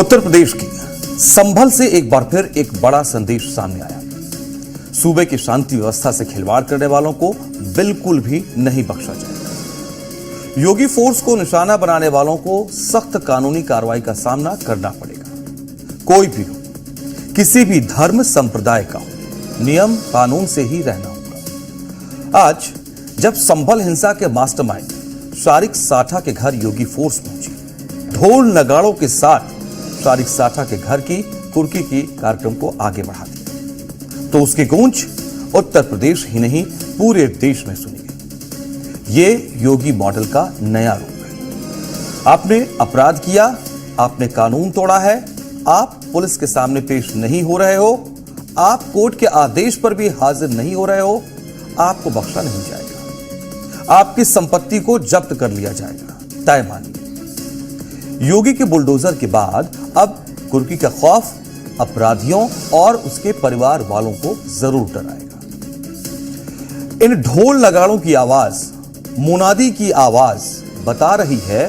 उत्तर प्रदेश की संभल से एक बार फिर एक बड़ा संदेश सामने आया। सूबे की शांति व्यवस्था से खिलवाड़ करने वालों को बिल्कुल भी नहीं बख्शा जाएगा। योगी फोर्स को निशाना बनाने वालों को सख्त कानूनी कार्रवाई का सामना करना पड़ेगा। कोई भी हो, किसी भी धर्म संप्रदाय का हो, नियम कानून से ही रहना होगा। आज जब संभल हिंसा के मास्टरमाइंड शारिक साठा के घर योगी फोर्स पहुंची, ढोल नगाड़ों के साथ शारिक साठा के घर की कुर्की की कार्यक्रम को आगे बढ़ा दिया, तो उसकी गूंज उत्तर प्रदेश ही नहीं पूरे देश में सुनी गई। ये योगी मॉडल का नया रूप है। आपने अपराध किया, आपने कानून तोड़ा है, आप पुलिस के सामने पेश नहीं हो रहे हो, आप कोर्ट के आदेश पर भी हाजिर नहीं हो रहे हो, आपको बख्शा नहीं जाएगा। आपकी संपत्ति को जब्त कर लिया जाएगा। तय मानिए, योगी के बुलडोजर के बाद अब कुर्की का खौफ अपराधियों और उसके परिवार वालों को जरूर डराएगा। इन ढोल नगाड़ों की आवाज, मुनादी की आवाज बता रही है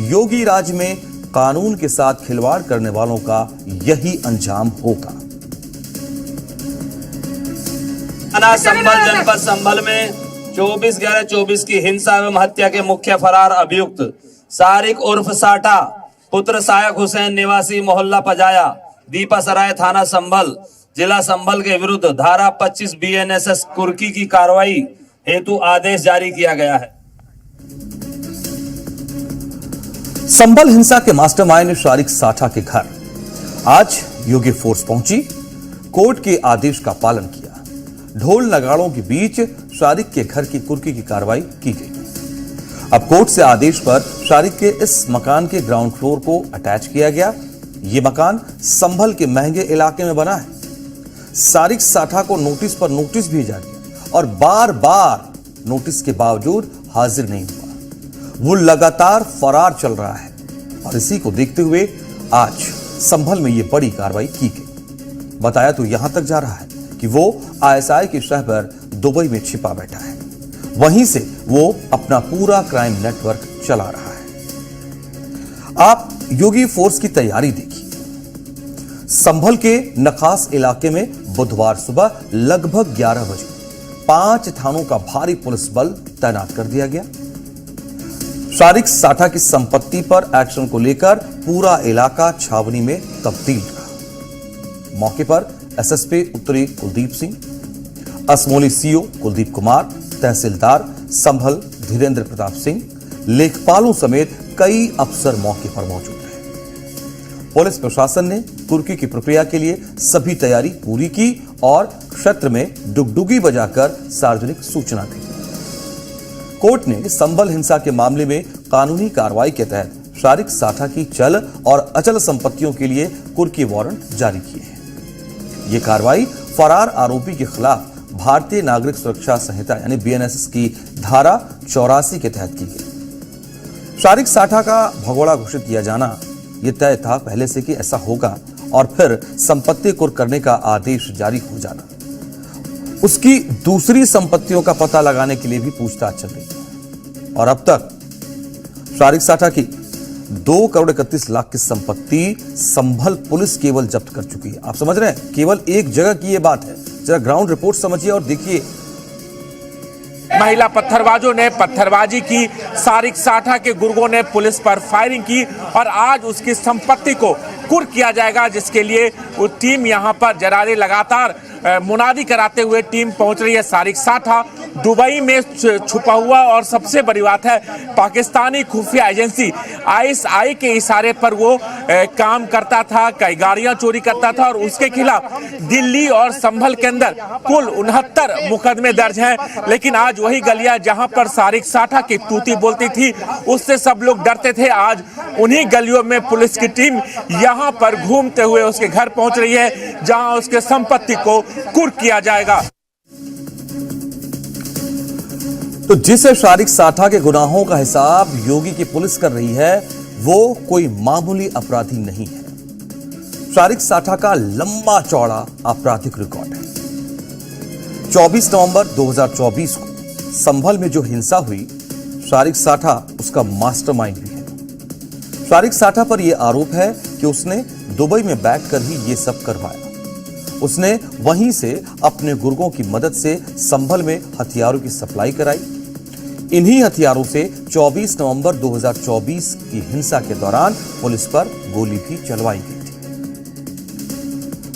योगी राज में कानून के साथ खिलवाड़ करने वालों का यही अंजाम होगा। संभल जनपद संभल में 24/11/24 की हिंसा एवं हत्या के मुख्य फरार अभियुक्त सारिक उर्फ साठा पुत्र सायक हुसैन निवासी मोहल्ला पजाया दीपा सराय थाना संभल जिला संभल के विरुद्ध धारा 25 BNSS कुर्की की कार्रवाई हेतु आदेश जारी किया गया है। संभल हिंसा के मास्टरमाइंड शारिक साठा के घर आज योगी फोर्स पहुंची, कोर्ट के आदेश का पालन किया। ढोल नगाड़ों के बीच शारिक के घर की कुर्की की कार्रवाई की गई। अब कोर्ट से आदेश पर शारिक के इस मकान के ग्राउंड फ्लोर को अटैच किया गया। यह मकान संभल के महंगे इलाके में बना है। शारिक साठा को नोटिस पर नोटिस भेजा गया और बार बार नोटिस के बावजूद हाजिर नहीं हुआ। वो लगातार फरार चल रहा है और इसी को देखते हुए आज संभल में यह बड़ी कार्रवाई की गई। बताया तो यहां तक जा रहा है कि वो ISI के शहर दुबई में छिपा बैठा है, वहीं से वो अपना पूरा क्राइम नेटवर्क चला रहा है। आप योगी फोर्स की तैयारी देखिए। संभल के नखास इलाके में बुधवार सुबह लगभग 11 बजे 5 थानों का भारी पुलिस बल तैनात कर दिया गया। शारिक साठा की संपत्ति पर एक्शन को लेकर पूरा इलाका छावनी में तब्दील रहा। मौके पर SSP उत्तरी कुलदीप सिंह, असमोली CO कुलदीप कुमार, तहसीलदार संभल धीरेन्द्र प्रताप सिंह, लेखपालों समेत कई अफसर मौके पर मौजूद रहे। पुलिस प्रशासन ने कुर्की की प्रक्रिया के लिए सभी तैयारी पूरी की और क्षेत्र में डुगडुगी बजाकर सार्वजनिक सूचना दी। कोर्ट ने संभल हिंसा के मामले में कानूनी कार्रवाई के तहत शारिक साठा की चल और अचल संपत्तियों के लिए कुर्की वारंट जारी किए हैं। यह कार्रवाई फरार आरोपी के खिलाफ भारतीय नागरिक सुरक्षा संहिता यानी BNSS की धारा 84 के तहत की गई। शारिक साठा का भगोड़ा घोषित किया जाना यह तय था पहले से कि ऐसा होगा और फिर संपत्ति कुर्क करने का आदेश जारी हो जाना। उसकी दूसरी संपत्तियों का पता लगाने के लिए भी पूछताछ चल रही है और अब तक शारिक साठा की 2,31,00,000 की संपत्ति संभल पुलिस केवल जब्त कर चुकी है। आप समझ रहे हैं, केवल एक जगह की यह बात है। जरा ग्राउंड रिपोर्ट समझिए और देखिए। महिला पत्थरबाजों ने पत्थरबाजी की, शारिक साठा के गुर्गों ने पुलिस पर फायरिंग की और आज उसकी संपत्ति को कुर्क किया जाएगा, जिसके लिए वो टीम यहां पर जरारे लगातार मुनादी कराते हुए टीम पहुंच रही है। शारिक साठा दुबई में छुपा हुआ और सबसे बड़ी बात है पाकिस्तानी खुफिया एजेंसी ISI के इशारे पर वो काम करता था, कई गाड़ियां चोरी करता था और उसके खिलाफ दिल्ली और संभल के अंदर कुल 69 मुकदमे दर्ज हैं। लेकिन आज वही गलियां जहां पर शारिक साठा की तूती बोलती थी, उससे सब लोग डरते थे। आज उन्हीं गलियों में पुलिस की टीम यहां पर घूमते हुए उसके घर पहुंच रही है, जहां उसके संपत्ति को कुर्क किया जाएगा। तो जिस शारिक साठा के गुनाहों का हिसाब योगी की पुलिस कर रही है, वो कोई मामूली अपराधी नहीं है। शारिक साठा का लंबा चौड़ा आपराधिक रिकॉर्ड है। 24 नवंबर 2024 को संभल में जो हिंसा हुई, शारिक साठा उसका मास्टरमाइंड भी है। शारिक साठा पर यह आरोप है कि उसने दुबई में बैठकर ही ये सब करवाया। उसने वहीं से अपने गुर्गों की मदद से संभल में हथियारों की सप्लाई कराई। इन्हीं हथियारों से 24 नवंबर 2024 की हिंसा के दौरान पुलिस पर गोली भी चलवाई गई थी।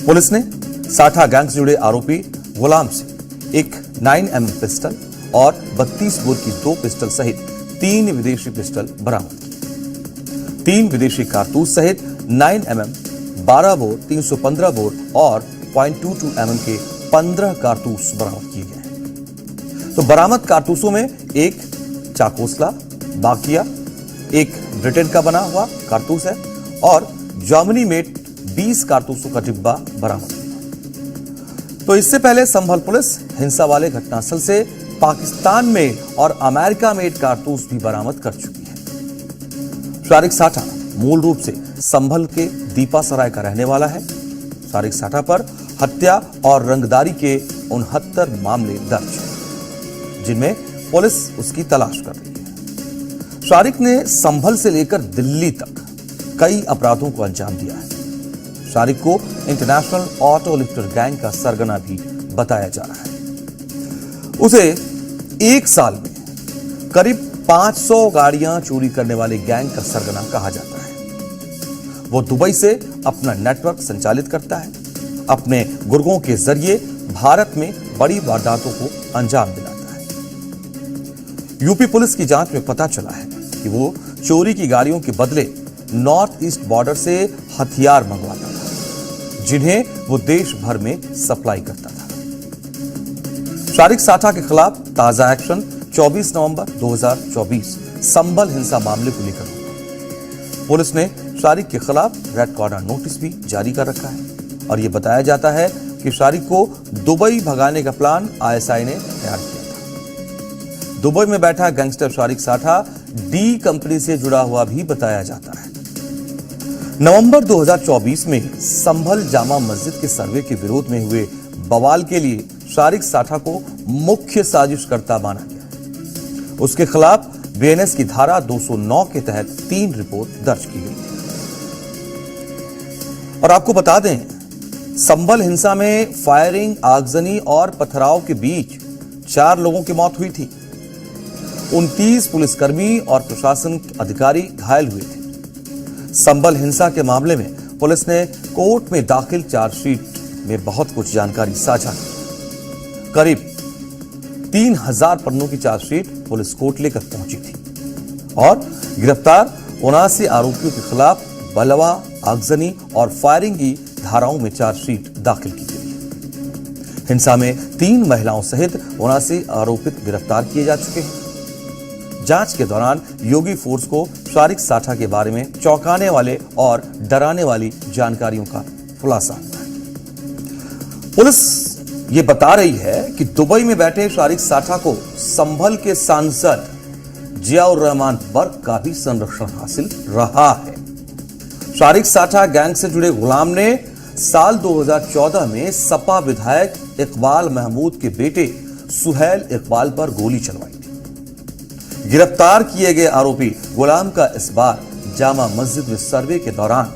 पुलिस ने साठा गैंग से जुड़े आरोपी गुलाम से एक 9mm पिस्टल और 32 बोर की 2 पिस्टल सहित 3 विदेशी पिस्टल बरामद की। 3 विदेशी कारतूस सहित 9mm, 12 बोर, 315 बोर और .22 mm के 15 कारतूस बरामद किए गए। तो बरामद कारतूसों में एक चाकोसला बाकिया, एक ब्रिटेन का बना हुआ कारतूस है और जर्मनी मेड 20 कारतूसों का डिब्बा बरामद हुआ। तो इससे पहले संभल पुलिस हिंसा वाले घटनास्थल से पाकिस्तान में और अमेरिका मेड कारतूस भी बरामद कर चुकी है। शारिक साठा मूल रूप से संभल के दीपासराय का रहने वाला है। शारिक साठा पर हत्या और रंगदारी के 69 मामले दर्ज हैं, जिनमें पुलिस उसकी तलाश कर रही है। शारिक ने संभल से लेकर दिल्ली तक कई अपराधों को अंजाम दिया है। शारिक को इंटरनेशनल ऑटो लिफ्टर गैंग का सरगना भी बताया जा रहा है। उसे एक साल में करीब 500 गाड़ियां चोरी करने वाले गैंग का सरगना कहा जाता है। वो दुबई से अपना नेटवर्क संचालित करता है। अपने गुर्गों के जरिए भारत में बड़ी वारदातों को अंजाम दिलाता है। यूपी पुलिस की जांच में पता चला है कि वो चोरी की गाड़ियों के बदले नॉर्थ ईस्ट बॉर्डर से हथियार मंगवाता था, जिन्हें वो देश भर में सप्लाई करता था। शारिक साठा के खिलाफ ताजा एक्शन 24 नवंबर 2024 संभल हिंसा मामले को लेकर हुआ। पुलिस ने शारिक के खिलाफ रेड कॉर्नर नोटिस भी जारी कर रखा है और यह बताया जाता है कि शारिक को दुबई भगाने का प्लान आईएसआई ने तैयार किया था। दुबई में बैठा गैंगस्टर शारिक साठा डी कंपनी से जुड़ा हुआ भी बताया जाता है। नवंबर 2024 में संभल जामा मस्जिद के सर्वे के विरोध में हुए बवाल के लिए शारिक साठा को मुख्य साजिशकर्ता माना गया। उसके खिलाफ बीएनएस की धारा 209 के तहत 3 रिपोर्ट दर्ज की गई। और आपको बता दें, संभल हिंसा में फायरिंग, आगजनी और पथराव के बीच 4 लोगों की मौत हुई थी। 29 पुलिसकर्मी और प्रशासन अधिकारी घायल हुए थे। संभल हिंसा के मामले में पुलिस ने कोर्ट में दाखिल चार्जशीट में बहुत कुछ जानकारी साझा की। करीब 3000 पन्नों की चार्जशीट पुलिस कोर्ट लेकर पहुंची थी और गिरफ्तार 79 आरोपियों के खिलाफ बलवा, आगजनी और फायरिंग की धाराओं में चार्जशीट दाखिल की गई है। हिंसा में 3 महिलाओं सहित 79 आरोपित गिरफ्तार किए जा चुके हैं। जांच के दौरान योगी फोर्स को शारिक साठा के बारे में चौंकाने वाले और डराने वाली जानकारियों का खुलासा हुआ है। पुलिस ये बता रही है कि दुबई में बैठे शारिक साठा को संभल के सांसद जियाउर रहमान बर्क का भी संरक्षण हासिल रहा है। शारिक साठा गैंग से जुड़े गुलाम ने साल 2014 में सपा विधायक इकबाल महमूद के बेटे सुहेल इकबाल पर गोली चलवाई थी। गिरफ्तार किए गए आरोपी गुलाम का इस बार जामा मस्जिद में सर्वे के दौरान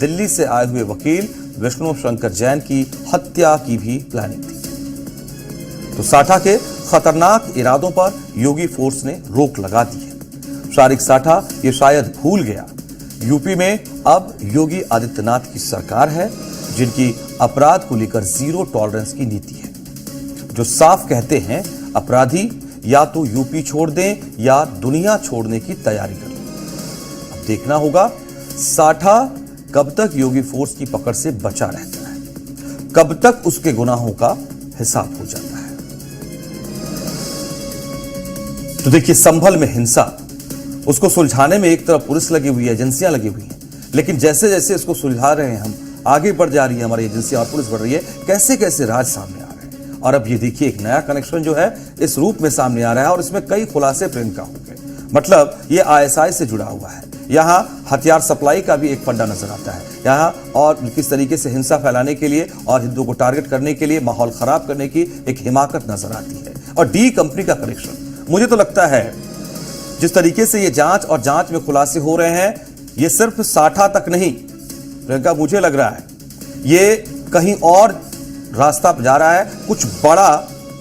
दिल्ली से आए हुए वकील विष्णु शंकर जैन की हत्या की भी प्लानिंग थी। तो साठा के खतरनाक इरादों पर योगी फोर्स ने रोक लगा दी है। शारिक साठा ये शायद भूल गया, यूपी में अब योगी आदित्यनाथ की सरकार है, जिनकी अपराध को लेकर जीरो टॉलरेंस की नीति है, जो साफ कहते हैं अपराधी या तो यूपी छोड़ दें या दुनिया छोड़ने की तैयारी करें। अब देखना होगा साठा कब तक योगी फोर्स की पकड़ से बचा रहता है, कब तक उसके गुनाहों का हिसाब हो जाता है। तो देखिए, संभल में हिंसा, उसको सुलझाने में एक तरफ पुलिस लगी हुई है, एजेंसियां लगी हुई हैं, लेकिन जैसे जैसे इसको सुलझा रहे हैं हम, आगे बढ़ जा रही है हमारी एजेंसियां और पुलिस बढ़ रही है, कैसे कैसे राज सामने आ रहे हैं। और अब ये देखिए, एक नया कनेक्शन जो है इस रूप में सामने आ रहा है और इसमें कई खुलासे प्रियंका होंगे। मतलब ये आईएसआई से जुड़ा हुआ है, यहाँ हथियार सप्लाई का भी एक फंडा नजर आता है यहाँ, और किस तरीके से हिंसा फैलाने के लिए और हिंदुओं को टारगेट करने के लिए, माहौल खराब करने की एक हिमाकत नजर आती है। और डी कंपनी का कनेक्शन, मुझे तो लगता है जिस तरीके से ये जांच और जांच में खुलासे हो रहे हैं, ये सिर्फ साठा तक नहीं प्रियंका, मुझे लग रहा है ये कहीं और रास्ता जा रहा है।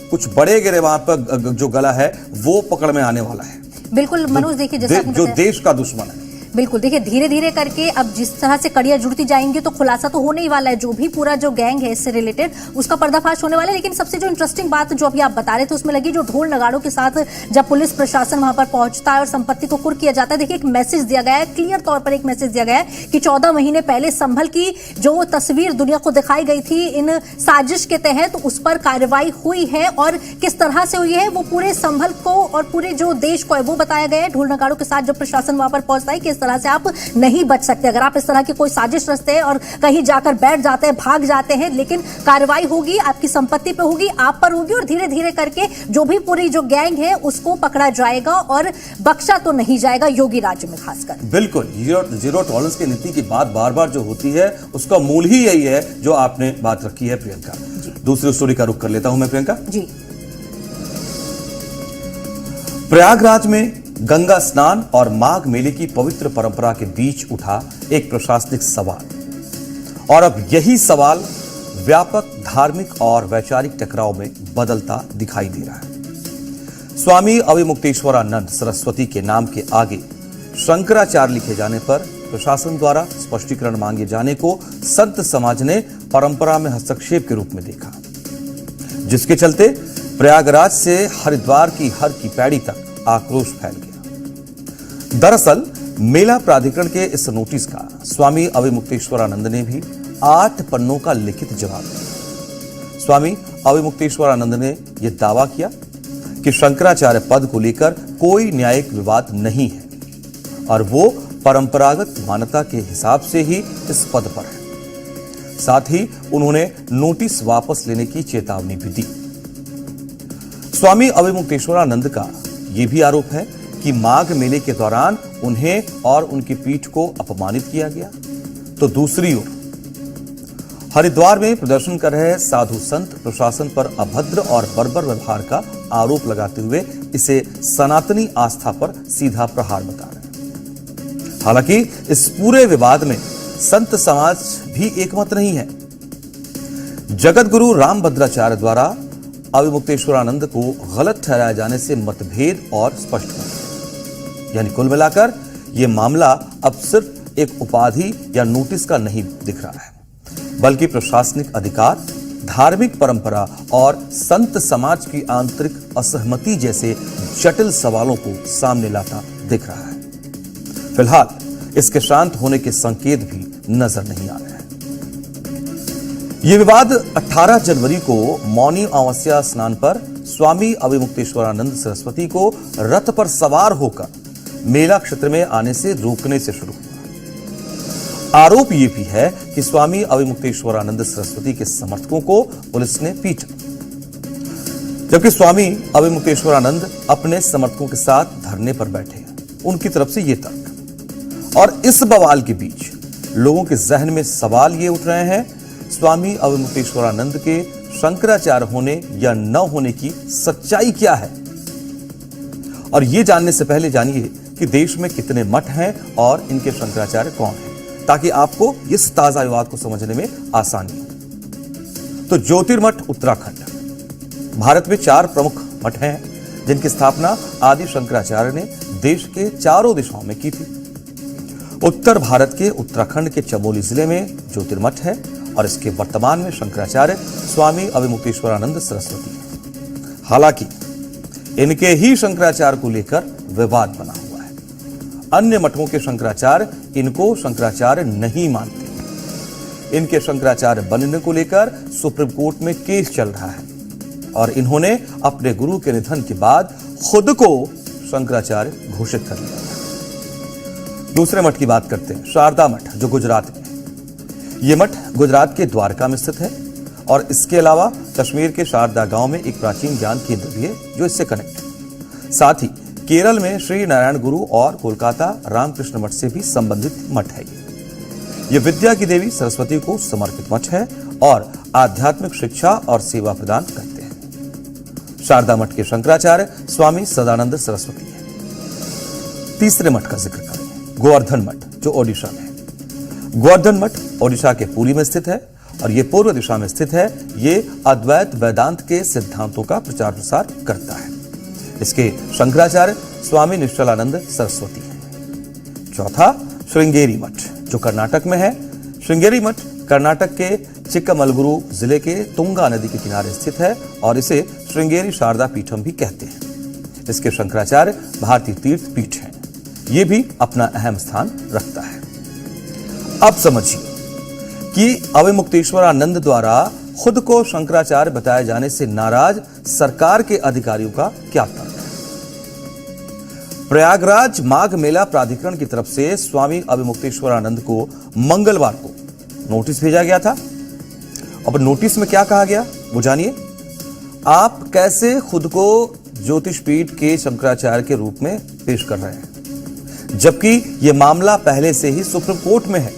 कुछ बड़े गिरे वहां पर जो गला है वो पकड़ में आने वाला है। बिल्कुल मनोज, देखिए जैसा आपने जो बताया, देश का दुश्मन है। बिल्कुल देखिए धीरे धीरे करके अब जिस तरह से कड़ियां जुड़ती जाएंगी तो खुलासा तो होने ही वाला है। जो भी पूरा जो गैंग है इससे रिलेटेड उसका पर्दाफाश होने वाला है। लेकिन सबसे जो इंटरेस्टिंग बात जो अभी आप बता रहे थे उसमें लगी, जो ढोल नगाड़ों के साथ जब पुलिस प्रशासन वहां पर पहुंचता है और संपत्ति को कुर्क किया जाता है, देखिए एक मैसेज दिया गया है, क्लियर तौर पर एक मैसेज दिया गया है कि 14 महीने पहले संभल की जो तस्वीर दुनिया को दिखाई गई थी इन साजिश के तहत, उस पर कार्रवाई हुई है और किस तरह से हुई है वो पूरे संभल को और पूरे जो देश को है वो बताया गया है। ढोल नगाड़ों के साथ जब प्रशासन वहां पर पहुंचता है किस तरह से आप नहीं बच सकते अगर आप इस तरह की कोई साजिश रचते हैं और कहीं जाकर बैठ जाते हैं, भाग जाते हैं। लेकिन कार्रवाई होगी, आपकी संपत्ति पे होगी, आप पर होगी और धीरे धीरे करके जो भी पूरी जो गैंग है उसको पकड़ा जाएगा और बख्शा तो नहीं जाएगा योगी राज्य में खासकर। बिल्कुल, जीरो टॉलरेंस की नीति की बात बार बार जो होती है उसका मूल ही यही है जो आपने बात रखी है प्रियंका। दूसरी स्टोरी का रुख कर लेता हूं मैं प्रियंका जी। प्रयागराज में गंगा स्नान और माघ मेले की पवित्र परंपरा के बीच उठा एक प्रशासनिक सवाल और अब यही सवाल व्यापक धार्मिक और वैचारिक टकराव में बदलता दिखाई दे रहा है। स्वामी अविमुक्तेश्वरानंद सरस्वती के नाम के आगे शंकराचार्य लिखे जाने पर प्रशासन द्वारा स्पष्टीकरण मांगे जाने को संत समाज ने परंपरा में हस्तक्षेप के रूप में देखा, जिसके चलते प्रयागराज से हरिद्वार की हर की पैड़ी तक आक्रोश फैल गया। दरअसल मेला प्राधिकरण के इस नोटिस का स्वामी अविमुक्तेश्वरानंद ने भी 8 पन्नों का लिखित जवाब दिया। स्वामी अविमुक्तेश्वरानंद ने यह दावा किया कि शंकराचार्य पद को लेकर कोई न्यायिक विवाद नहीं है और वो परंपरागत मान्यता के हिसाब से ही इस पद पर है। साथ ही उन्होंने नोटिस वापस लेने की चेतावनी भी दी। स्वामी अविमुक्तेश्वरानंद का यह भी आरोप है कि माघ मेले के दौरान उन्हें और उनकी पीठ को अपमानित किया गया, तो दूसरी ओर हरिद्वार में प्रदर्शन कर रहे साधु संत प्रशासन पर अभद्र और बर्बर व्यवहार का आरोप लगाते हुए इसे सनातनी आस्था पर सीधा प्रहार बता रहे हैं। हालांकि इस पूरे विवाद में संत समाज भी एकमत नहीं है। जगत गुरु रामभद्राचार्य द्वारा अविमुक्तेश्वरानंद को गलत ठहराए जाने से मतभेद और स्पष्ट हुआ। यानी कुल मिलाकर यह मामला अब सिर्फ एक उपाधि या नोटिस का नहीं दिख रहा है, बल्कि प्रशासनिक अधिकार, धार्मिक परंपरा और संत समाज की आंतरिक असहमति जैसे जटिल सवालों को सामने लाता दिख रहा है। फिलहाल इसके शांत होने के संकेत भी नजर नहीं आ रहे हैं। यह विवाद 18 जनवरी को मौनी अमावस्या स्नान पर स्वामी अविमुक्तेश्वरानंद सरस्वती को रथ पर सवार होकर मेला क्षेत्र में आने से रोकने से शुरू हुआ। आरोप यह भी है कि स्वामी अविमुक्तेश्वरानंद सरस्वती के समर्थकों को पुलिस ने पीटा, जबकि स्वामी अविमुक्तेश्वरानंद अपने समर्थकों के साथ धरने पर बैठे हैं। उनकी तरफ से यह तर्क और इस बवाल के बीच लोगों के जहन में सवाल ये उठ रहे हैं, स्वामी अविमुक्तेश्वरानंद के शंकराचार्य होने या न होने की सच्चाई क्या है। और यह जानने से पहले जानिए कि देश में कितने मठ हैं और इनके शंकराचार्य कौन हैं, ताकि आपको इस ताजा विवाद को समझने में आसानी हो। तो ज्योतिर्मठ उत्तराखंड, भारत में 4 प्रमुख मठ हैं जिनकी स्थापना आदि शंकराचार्य ने देश के चारों दिशाओं में की थी। उत्तर भारत के उत्तराखंड के चमोली जिले में ज्योतिर्मठ है और इसके वर्तमान में शंकराचार्य स्वामी अविमुक्तेश्वरानंद सरस्वती है। हालांकि इनके ही शंकराचार्य को लेकर विवाद बना हुआ है। अन्य मठों के शंकराचार्य इनको शंकराचार्य नहीं मानते। इनके शंकराचार्य बनने को लेकर सुप्रीम कोर्ट में केस चल रहा है और इन्होंने अपने गुरु के निधन के बाद खुद को शंकराचार्य घोषित कर लिया। दूसरे मठ की बात करते हैं, शारदा मठ, जो गुजरात में है। यह मठ गुजरात के द्वारका में स्थित है और इसके अलावा कश्मीर के शारदा गांव में एक प्राचीन ज्ञान केंद्र भी है जो इससे कनेक्ट है। साथ ही केरल में श्री नारायण गुरु और कोलकाता रामकृष्ण मठ से भी संबंधित मठ है। यह विद्या की देवी सरस्वती को समर्पित मठ है और आध्यात्मिक शिक्षा और सेवा प्रदान करते हैं। शारदा मठ के शंकराचार्य स्वामी सदानंद सरस्वती है। तीसरे मठ का जिक्र करें, गोवर्धन मठ। जो ओडिशा में है। गोवर्धन मठ ओडिशा के पुरी में स्थित है और ये पूर्व दिशा में स्थित है। ये अद्वैत वेदांत के सिद्धांतों का प्रचार प्रसार करता है। इसके शंकराचार्य स्वामी निश्चलानंद सरस्वती हैं। चौथा श्रृंगेरी मठ जो कर्नाटक में है। श्रृंगेरी मठ कर्नाटक के चिक्कमगलुरु जिले के तुंगा नदी के किनारे स्थित है और इसे श्रृंगेरी शारदा पीठम भी कहते हैं। इसके शंकराचार्य भारतीय तीर्थ पीठ हैं। ये भी अपना अहम स्थान रखता है। अब समझिए कि अविमुक्तेश्वरानंद द्वारा खुद को शंकराचार्य बताए जाने से नाराज सरकार के अधिकारियों का क्या तर्क है। प्रयागराज माघ मेला प्राधिकरण की तरफ से स्वामी अविमुक्तेश्वरानंद को मंगलवार को नोटिस भेजा गया था। अब नोटिस में क्या कहा गया वो जानिए। आप कैसे खुद को ज्योतिष पीठ के शंकराचार्य के रूप में पेश कर रहे हैं, जबकि यह मामला पहले से ही सुप्रीम कोर्ट में है।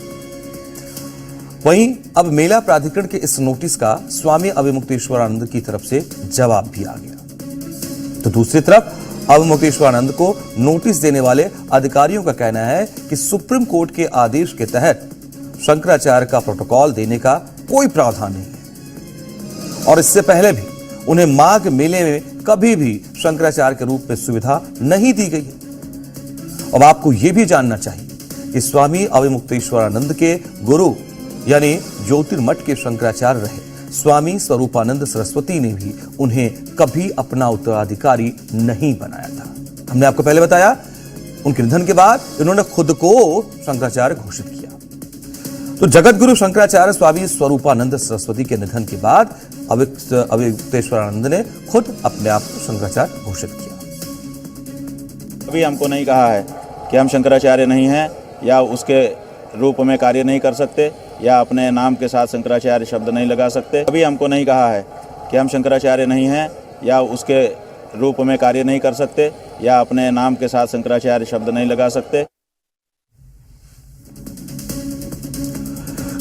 वहीं अब मेला प्राधिकरण के इस नोटिस का स्वामी अविमुक्तेश्वरानंद की तरफ से जवाब भी आ गया। तो दूसरी तरफ अविमुक्तेश्वरानंद को नोटिस देने वाले अधिकारियों का कहना है कि सुप्रीम कोर्ट के आदेश के तहत शंकराचार्य का प्रोटोकॉल देने का कोई प्रावधान नहीं है और इससे पहले भी उन्हें माघ मेले में कभी भी शंकराचार्य के रूप में सुविधा नहीं दी गई है। अब आपको यह भी जानना चाहिए कि स्वामी अविमुक्तेश्वरानंद के गुरु यानी ज्योतिर्मठ के शंकराचार्य रहे स्वामी स्वरूपानंद सरस्वती ने भी उन्हें कभी अपना उत्तराधिकारी नहीं बनाया था। हमने आपको पहले बताया उनके निधन के बाद इन्होंने खुद को शंकराचार्य घोषित किया। तो जगत गुरु शंकराचार्य स्वामी स्वरूपानंद सरस्वती के निधन के बाद अविमुक्तेश्वरानंद ने खुद अपने आप को शंकराचार्य घोषित किया। अभी हमको नहीं कहा है कि हम शंकराचार्य नहीं हैं या उसके रूप में कार्य नहीं कर सकते या अपने नाम के साथ शंकराचार्य शब्द नहीं लगा सकते। अभी हमको नहीं कहा है कि हम शंकराचार्य नहीं हैं या उसके रूप में कार्य नहीं कर सकते या अपने नाम के साथ शंकराचार्य शब्द नहीं लगा सकते।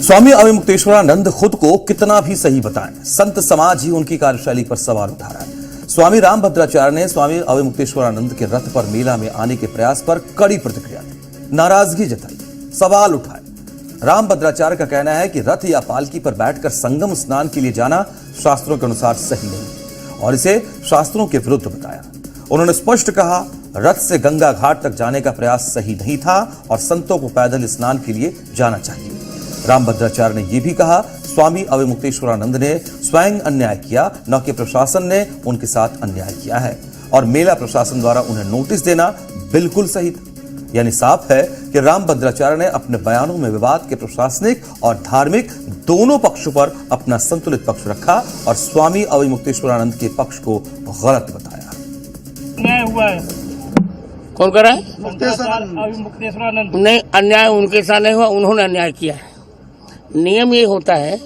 स्वामी अविमुक्तेश्वरानंद खुद को कितना भी सही बताएं, संत समाज ही उनकी कार्यशैली पर सवाल उठा रहा है। स्वामी रामभद्राचार्य ने स्वामी अविमुक्तेश्वरानंद के रथ पर मेला में आने के प्रयास पर कड़ी प्रतिक्रिया दी, नाराजगी जताई, सवाल उठाए। रामभद्राचार्य का कहना है कि रथ या पालकी पर बैठकर संगम स्नान के लिए जाना शास्त्रों के अनुसार सही नहीं और इसे शास्त्रों के विरुद्ध बताया। उन्होंने स्पष्ट कहा रथ से गंगा घाट तक जाने का प्रयास सही नहीं था और संतों को पैदल स्नान के लिए जाना चाहिए। रामभद्राचार्य ने यह भी कहा स्वामी अविमुक्तेश्वरानंद ने स्वयं अन्याय किया, न कि प्रशासन ने उनके साथ अन्याय किया है और मेला प्रशासन द्वारा उन्हें नोटिस देना बिल्कुल सही था। यानी साफ है कि रामभद्राचार्य ने अपने बयानों में विवाद के प्रशासनिक और धार्मिक दोनों पक्षों पर अपना संतुलित पक्ष रखा और स्वामी अविमुक्तेश्वरानंद के पक्ष को गलत बताया। अन्याय हुआ है। कौन कर रहा है? मुक्तेश्वरानंद। नहीं, अन्याय उनके साथ नहीं हुआ, उन्होंने अन्याय किया है। नियम ये होता है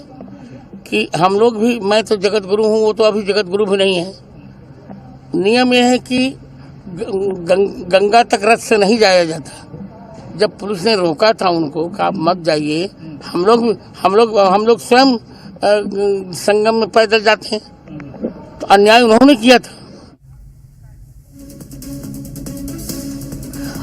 कि हम लोग भी, मैं तो जगत गुरु हूँ, वो तो अभी जगत गुरु भी नहीं है। नियम ये है कि गंगा तक रथ से नहीं जाया जाता। जब पुलिस ने रोका था उनको कि आप मत जाइए, हम लोग स्वयं संगम में पैदल जाते हैं, तो अन्याय उन्होंने किया था।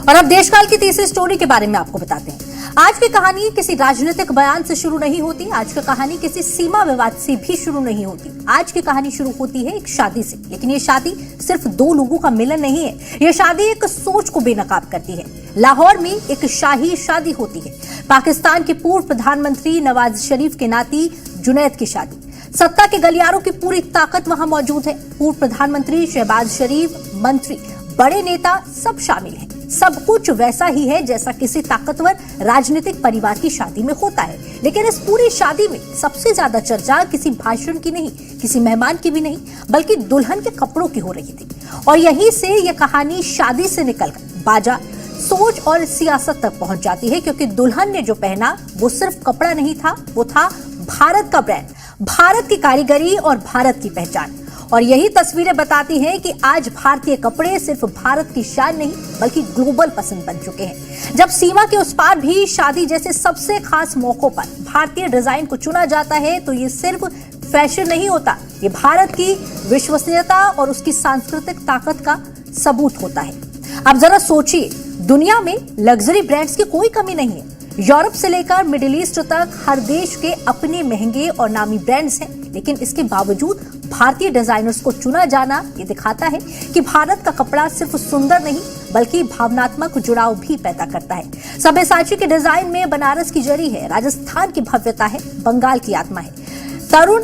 और अब देशकाल की तीसरी स्टोरी के बारे में आपको बताते हैं। आज की कहानी किसी राजनीतिक बयान से शुरू नहीं होती, आज की कहानी किसी सीमा विवाद से भी शुरू नहीं होती। आज की कहानी शुरू होती है एक शादी से, लेकिन ये शादी सिर्फ दो लोगों का मिलन नहीं है, ये शादी एक सोच को बेनकाब करती है। लाहौर में एक शाही शादी होती है। पाकिस्तान के पूर्व प्रधानमंत्री नवाज शरीफ के नाती जुनैद की शादी। सत्ता के गलियारों की पूरी ताकत वहां मौजूद है। पूर्व प्रधानमंत्री शहबाज शरीफ, मंत्री, बड़े नेता सब शामिल हैं। सब कुछ वैसा ही है जैसा किसी ताकतवर राजनीतिक परिवार की शादी में होता है। लेकिन इस पूरी शादी में सबसे ज्यादा चर्चा किसी भाषण की नहीं, किसी मेहमान की भी नहीं, बल्कि दुल्हन के कपड़ों की हो रही थी। और यहीं से यह कहानी शादी से निकलकर बाजा, सोच और सियासत तक पहुंच जाती है, क्योंकि दुल्हन ने जो पहना वो सिर्फ कपड़ा नहीं था, वो था भारत का ब्रांड, भारत की कारीगरी और भारत की पहचान। और यही तस्वीरें बताती हैं कि आज भारतीय कपड़े सिर्फ भारत की शान नहीं बल्कि ग्लोबल पसंद बन चुके हैं। जब सीमा के उस पार भी शादी जैसे सबसे खास मौकों पर भारतीय डिजाइन को चुना जाता है, तो ये सिर्फ फैशन नहीं होता, ये भारत की विश्वसनीयता और उसकी सांस्कृतिक ताकत का सबूत होता है। अब जरा सोचिए, दुनिया में लग्जरी ब्रांड्स की कोई कमी नहीं है, यूरोप से लेकर मिडिल ईस्ट तक हर देश के अपने महंगे और नामी ब्रांड्स हैं, लेकिन इसके बावजूद भारतीय डिजाइनर्स को चुना जाना ये दिखाता है कि भारत का कपड़ा सिर्फ सुंदर नहीं बल्कि भावनात्मक जुड़ाव भी पैदा करता है। सब्यसाची के डिजाइन में बनारस की जरी है, राजस्थान की भव्यता है, बंगाल की आत्मा है। तरुण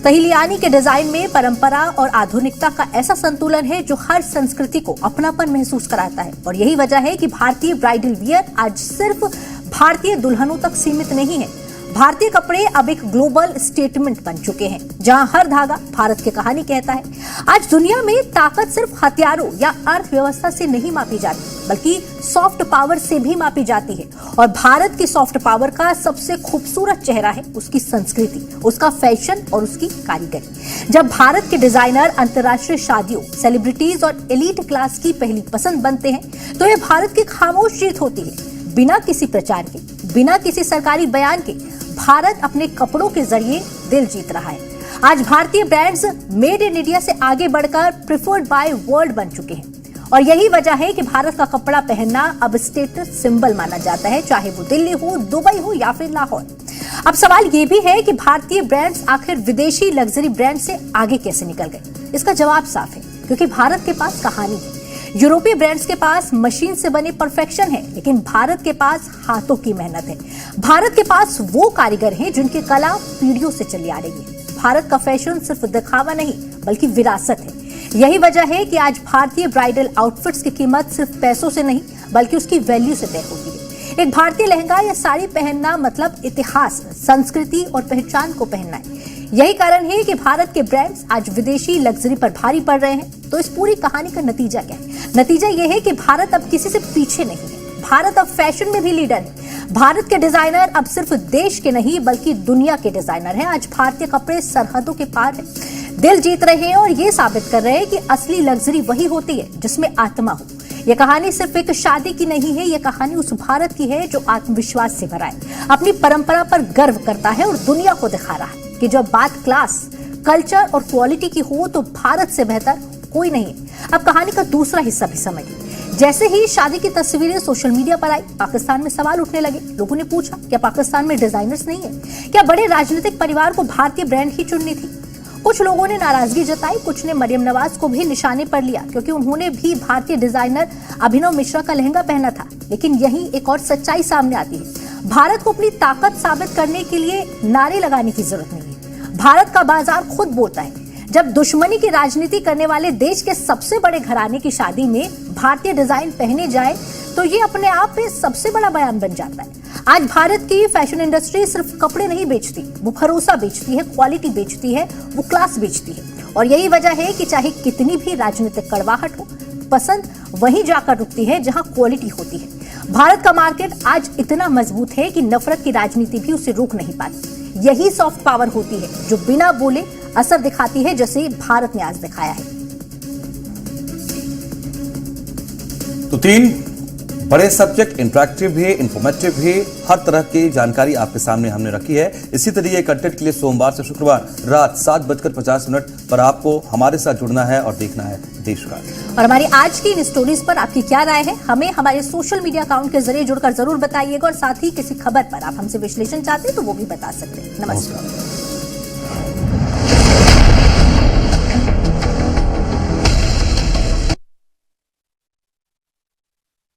तहिलियानी के डिजाइन में परंपरा और आधुनिकता का ऐसा संतुलन है जो हर संस्कृति को अपनापन महसूस कराता है। और यही वजह है कि भारतीय ब्राइडल वियर आज सिर्फ भारतीय दुल्हनों तक सीमित नहीं है। भारतीय कपड़े अब एक ग्लोबल स्टेटमेंट बन चुके हैं, जहां हर धागा भारत की कहानी कहता है। आज दुनिया में ताकत सिर्फ हथियारों या अर्थव्यवस्था से नहीं मापी जाती, बल्कि सॉफ्ट पावर से भी मापी जाती है। और भारत की सॉफ्ट पावर का सबसे खूबसूरत चेहरा है उसकी संस्कृति, उसका फैशन और उसकी कारीगरी। जब भारत के डिजाइनर अंतर्राष्ट्रीय शादियों, सेलिब्रिटीज और एलीट क्लास की पहली पसंद बनते हैं तो यह भारत की खामोश जीत होती है। बिना किसी प्रचार के, बिना किसी सरकारी बयान के भारत अपने कपड़ों के जरिए दिल जीत रहा है। आज भारतीय ब्रांड्स मेड इन इंडिया से आगे बढ़कर प्रिफर्ड बाय वर्ल्ड बन चुके हैं। और यही वजह है कि भारत का कपड़ा पहनना अब स्टेटस सिंबल माना जाता है, चाहे वो दिल्ली हो, दुबई हो या फिर लाहौर। अब सवाल ये भी है कि भारतीय ब्रांड्स आखिर विदेशी लग्जरी ब्रांड से आगे कैसे निकल गए। इसका जवाब साफ है, क्योंकि भारत के पास कहानी है। यूरोपीय ब्रांड्स के पास मशीन से बने परफेक्शन है, लेकिन भारत के पास हाथों की मेहनत है। भारत के पास वो कारीगर हैं जिनकी कला पीढ़ियों से चली आ रही है। भारत का फैशन सिर्फ दिखावा नहीं बल्कि विरासत है। यही वजह है कि आज भारतीय ब्राइडल आउटफिट्स की कीमत सिर्फ पैसों से नहीं बल्कि उसकी वैल्यू से तय होती है। एक भारतीय लहंगा या साड़ी पहनना मतलब इतिहास, संस्कृति और पहचान को पहनना है। यही कारण है कि भारत के ब्रांड्स आज विदेशी लग्जरी पर भारी पड़ रहे हैं। तो इस पूरी कहानी का नतीजा क्या है? नतीजा यह है कि भारत अब किसी से पीछे नहीं है। भारत अब फैशन में भी लीडर है। भारत के डिजाइनर अब सिर्फ देश के नहीं बल्कि दुनिया के डिजाइनर हैं। आज भारतीय कपड़े सरहदों के पार हैं, दिल जीत रहे हैं और ये साबित कर रहे हैं कि असली लग्जरी वही होती है जिसमें आत्मा हो। ये कहानी सिर्फ एक शादी की नहीं है, ये कहानी उस भारत की है जो आत्मविश्वास से भरा है, अपनी परंपरा पर गर्व करता है और दुनिया को दिखा रहा है कि जब बात क्लास, कल्चर और क्वालिटी की हो तो भारत से बेहतर कोई नहीं है। अब कहानी का दूसरा हिस्सा भी समझिए। जैसे ही शादी की तस्वीरें सोशल मीडिया पर आई, पाकिस्तान में सवाल उठने लगे। लोगों ने पूछा, क्या पाकिस्तान में डिजाइनर्स नहीं है? क्या बड़े राजनीतिक परिवार को भारतीय ब्रांड ही चुननी थी? कुछ लोगों ने नाराजगी जताई, कुछ ने मरियम नवाज को भी निशाने पर लिया, क्योंकि उन्होंने भी भारतीय डिजाइनर अभिनव मिश्रा का लहंगा पहना था। लेकिन यही एक और सच्चाई सामने आती है, भारत को अपनी ताकत साबित करने के लिए नारे लगाने की जरूरत नहीं है। भारत का बाजार खुद बोलता है। जब दुश्मनी की राजनीति करने वाले देश के सबसे बड़े घराने की शादी में भारतीय डिजाइन पहने जाए तो ये अपने आप में सबसे बड़ा बयान बन जाता है। आज भारत की फैशन इंडस्ट्री सिर्फ कपड़े नहीं बेचती, वो भरोसा बेचती है, क्वालिटी बेचती है, वो क्लास बेचती है। और यही वजह है कि चाहे कितनी भी राजनीतिक कड़वाहट हो, पसंद वहीं जाकर रुकती है जहां क्वालिटी होती है। भारत का मार्केट आज इतना मजबूत है कि नफरत की राजनीति भी उसे रोक नहीं पाती। यही सॉफ्ट पावर होती है जो बिना बोले असर दिखाती है, जैसे भारत ने आज दिखाया है। तो 3 बड़े सब्जेक्ट, इंटरेक्टिव भी, इंफॉर्मेटिव भी, हर तरह की जानकारी आपके सामने हमने रखी है। इसी तरह ये कंटेंट के लिए सोमवार से शुक्रवार रात 7:50 पर आपको हमारे साथ जुड़ना है और देखना है देश का। और हमारी आज की इन स्टोरीज पर आपकी क्या राय है, हमें हमारे सोशल मीडिया अकाउंट के जरिए जुड़कर जरूर बताइएगा। और साथ ही किसी खबर पर आप हमसे विश्लेषण चाहते हैं तो वो भी बता सकते हैं। नमस्कार।